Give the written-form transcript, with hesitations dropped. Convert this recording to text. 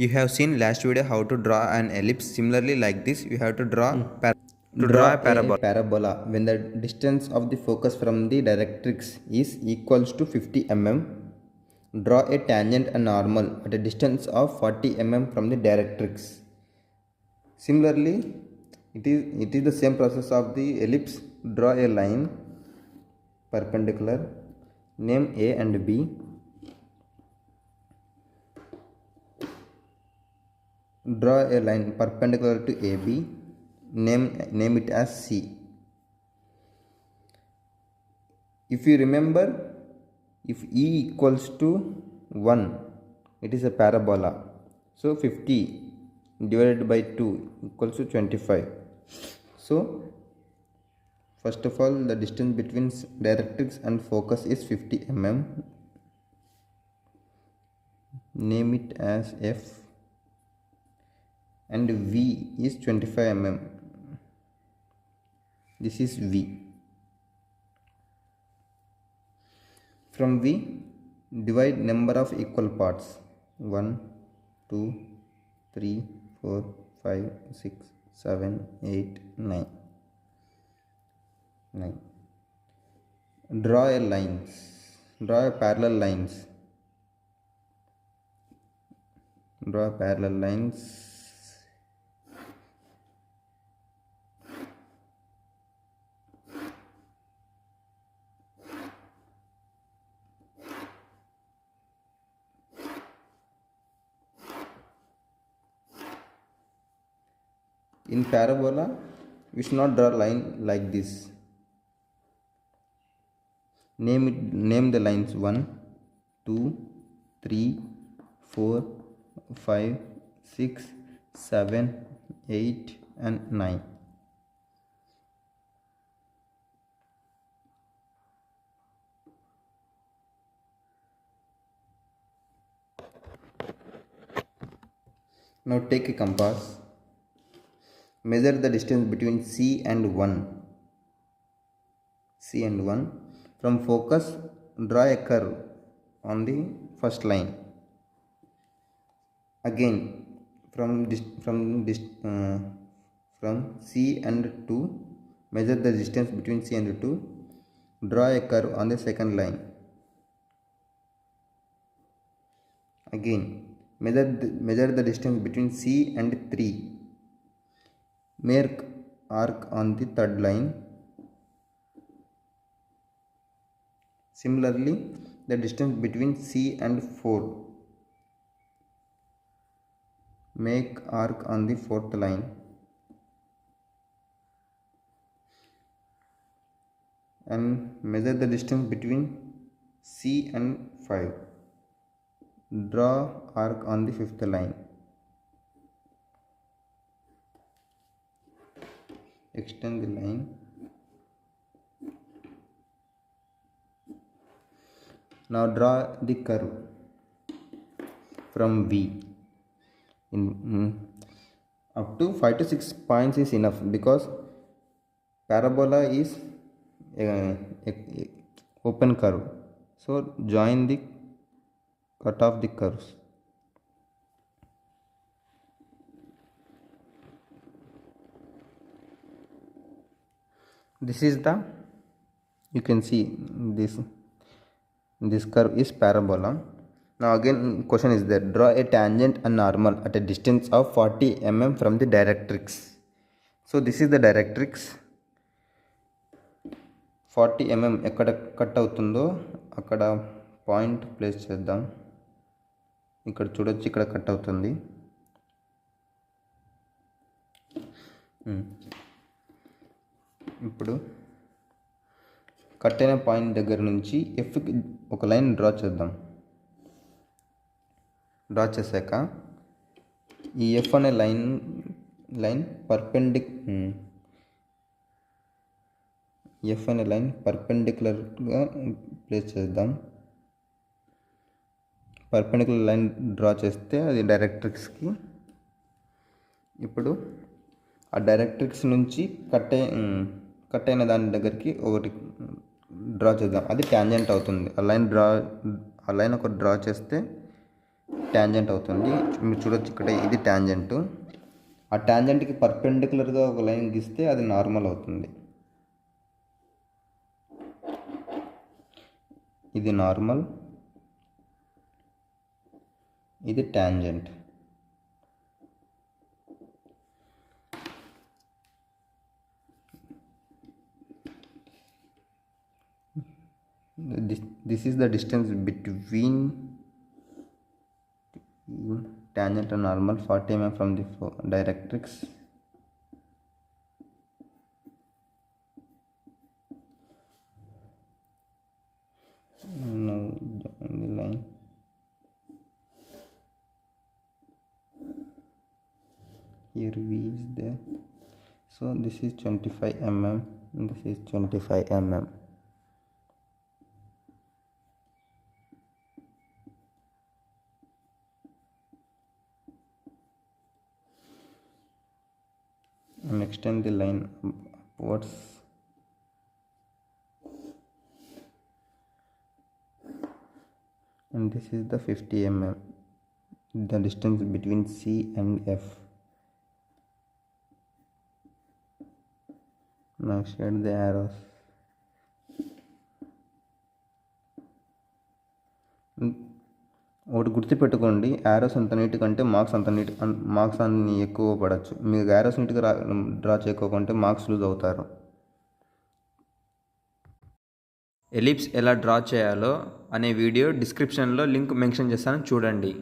You have seen last video how to draw an ellipse. Similarly, like this, you have to draw to Draw draw a a parabola. parabola when the distance of the focus from the directrix is equals to 50 mm. Draw a tangent and normal at a distance of 40 mm from the directrix. Similarly, it is the same process of the ellipse. Draw a line perpendicular, name A and B. Draw a line perpendicular to AB, name it as C. If you remember, if E equals to 1, it is a parabola. So 50 divided by 2 equals to 25. So first of all, the distance between directrix and focus is 50 mm. Name it as F, and V is 25 mm. This is V. From V, divide number of equal parts. 1, 2, 3, 4, 5, 6, 7, 8, 9. Draw a lines. Draw a parallel lines. Draw parallel lines. In parabola, we should not draw a line like this. Name the lines 1, 2, 3, 4, 5, 6, 7, 8 and 9. Now take a compass. Measure the distance between C and 1. C and 1. From focus, draw a curve on the first line. Again, from C and 2, measure the distance between C and 2. Draw a curve on the second line. Again, measure the distance between C and 3. Make arc on the third line. Similarly, the distance between C and 4. Make arc on the fourth line. And measure the distance between C and 5. Draw arc on the fifth line. Extend the line. Now draw the curve from V. Up to 5 to 6 points is enough, because parabola is a open curve. So join the cut off the curves. This is the, you can see this curve is parabola. Now again question is there, draw a tangent and normal at a distance of 40 mm from the directrix. So this is the directrix. 40 mm ఎక్కడ cut అవుతుందో అక్కడ point place చేద్దాం. ఇక్కడ చూడొచ్చు, ఇక్కడ cut అవుతుంది. ఇప్పుడు cut అయిన పాయింట్ దగ్గర నుంచి ఎఫ్కి ఒక లైన్ డ్రా చేద్దాం. డ్రా చేశాక ఈ ఎఫ్ అనే లైన్ పర్పెండిక్యులర్గా ప్లేస్ చేద్దాం. పర్పెండిక్యులర్ లైన్ డ్రా చేస్తే అది డైరెక్ట్రిక్స్కి. ఇప్పుడు ఆ డైరెక్ట్రిక్స్ నుంచి కట్ అయిన దాని దగ్గరికి ఒకటి డ్రా చేద్దాం. అది ట్యాంజెంట్ అవుతుంది. ఆ లైన్ ఒకటి డ్రా చేస్తే ట్యాంజెంట్ అవుతుంది. మీరు చూడొచ్చు ఇక్కడ ఇది ట్యాంజెంట్. ఆ ట్యాంజెంట్కి పర్పెండిక్యులర్గా ఒక లైన్ గీస్తే అది నార్మల్ అవుతుంది. ఇది నార్మల్, ఇది tangent. This is the distance between tangent and normal, 40 mm from the directrix. Now join the line. Here V is there, so this is 25 mm and this is 25 mm. And extend the line upwards. And this is the 50 mm, the distance between C and F. Now shade the arrows. ఒకటి గుర్తుపెట్టుకోండి, arrows అంత నీట్గా అంటే marks అన్ని ఎక్కువ పడవచ్చు. మీకు arrows నీట్గా డ్రా చేయకోకుంటే మార్క్స్ లూజ్ అవుతారు. ఎలిప్స్ ఎలా డ్రా చేయాలో అనే వీడియో డిస్క్రిప్షన్లో లింక్ మెన్షన్ చేస్తాను, చూడండి.